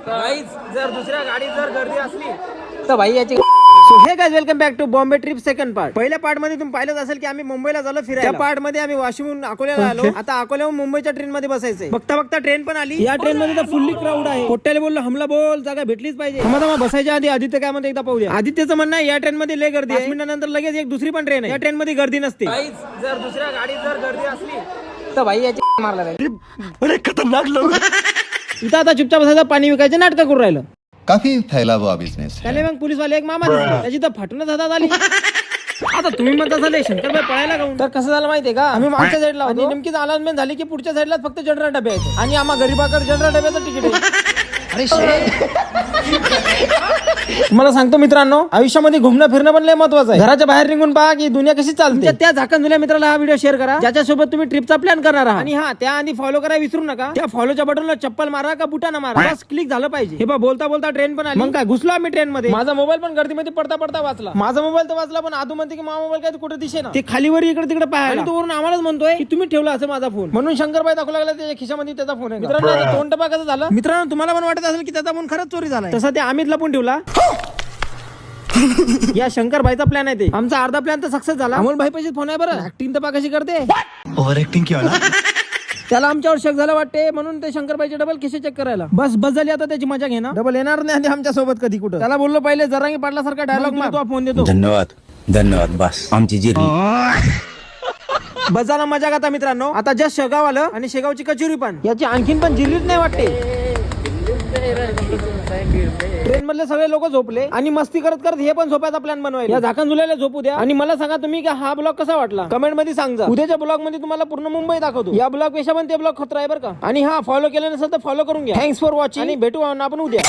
Guys जर दुसऱ्या गाडीत जर गर्दी असली तर भाई याची so hey guys welcome back to Bombay trip second part. पहिल्या पार्ट मध्ये तुम्ही पाहिलंच असेल की आम्ही मुंबईला झालो फिरायला. त्या पार्ट मध्ये आम्ही वाशिमहून अकोल्याला आलो. आता अकोल्याहून मुंबईच्या ट्रेन मध्ये बसायचंय. बघता बघता ट्रेन पण आली. या ट्रेन मध्ये तर फुल्ली क्राऊड आहे. पोट्याला बोललो हमला बोल, जागा भेटलीच पाहिजे. थांबा बसायच्या आधी आदित्य काय म्हणते एकदा पाहूया. आदित्यचं म्हणणं आहे या ट्रेन मध्ये लय गर्दी आहे. 5 मिनिटांनंतर लगेच एक दुसरी पण ट्रेन आहे. या ट्रेन मध्ये गर्दी नसते. जर दुसऱ्या गाडीत जर गर्दी असली तर भाई याची मारला अरे खतरनाक लोक. इथं आता चुपचाप बसायचं, पाणी विकायचे नाटक करून राहिलं. काफी फैला हुआ बिझनेस. त्याने मग पोलीसवाले एक मामा दिसले. त्याची तर फाटूनच हातात आली. आता तुम्ही म्हणता झाले शंकरबाई पळायला गाऊन. तर कसं झालं माहितीये का, आम्ही मागच्या साईडला होतो. नेमकीच अनाउन्समेंट झाली की पुढच्या साईडला फक्त जनरल डबे आहेत आणि आम्हा गरीबाकडे जनरल डब्याचं तिकीट आहे. अरे तुम्हाला सांगतो मित्रांनो, आयुष्यामध्ये घुमणं फिरणं पण लय महत्वाचं आहे. घराच्या बाहेर निघून पहा की दुनिया कशी चालते. त्या झाकण जुन्या मित्राला हा व्हिडिओ शेअर करा ज्याच्यासोबत तुम्ही ट्रिपचा प्लॅन करणार आहात. आणि हा त्या आधी फॉलो करायला विसरू नका. त्या फॉलोच्या बटनला चप्पल मारा का बुटाना मारा, बस क्लिक झालं पाहिजे. हे बा बोलता बोलता ट्रेन पण आली. मग काय घुसलो आम्ही ट्रेन मध्ये. माझा मोबाईल पण गर्दीमध्ये पडता पडता वाचला. माझा मोबाईल तर वाचला, पण आदू म्हणते की माझा मोबाईल काय कुठे दिसे ना. ते खालीवर इकडे तिकडे पाहायला. तो वरून आम्हालाच म्हणतोय की तुम्ही ठेवला असं माझा फोन. म्हणून शंकरबाई दाखवू लागला त्याच्या खिशामध्ये त्याचा फोन आहे. मित्रांनो तोंड टपा कसं झालं. मित्रांनो तुम्हाला पण वाटत असेल की त्याचा फोन खरंच चोरी झाला. तसा ते आम्हीच लपून ठेवला. या शंकरबाईचा प्लॅन आहे ते. आमचा अर्धा प्लॅन तर सक्सेस झाला. अमोल भाई पैसे फोन आहे बरं. ऍक्टिंग तर कशी करते. ओव्हर एक्टिंग किया ना. त्याला आमच्यावर शक झाला वाटते, म्हणून ते शंकरबाईचे डबल खिसे चेक करायला. बस झाली आता त्याची मजा घेणार. डबल येणार नाही आमच्या सोबत कधी कुठं. त्याला बोललो पहिले जरांगी पाटलासारखा डायलॉग मार, तो फोन देतो. धन्यवाद बस आमची जिरली. बस झाला मजा आता मित्रांनो. आता जस्ट शेगाव आलं आणि शेगावची कचोरी पण याची आणखीन पण जिरलीच नाही वाटते. ट्रेन मधले सगळे लोक झोपले आणि मस्ती करत करत हे पण झोपायचा प्लॅन बनवायला. या झाकण झुल्याला झोपू द्या आणि मला सांगा तुम्ही की हा ब्लॉग कसा वाटला कमेंट मध्ये सांगा. उद्याच्या ब्लॉग मध्ये तुम्हाला पूर्ण मुंबई दाखवतो. या ब्लॉग पेक्षा पण ते ब्लॉग खतरा आहे बरं का. आणि हा फॉलो केलं नसेल तर फॉलो करून घ्या. थँक्स फॉर वॉचिंग आणि भेटू आपण उद्या.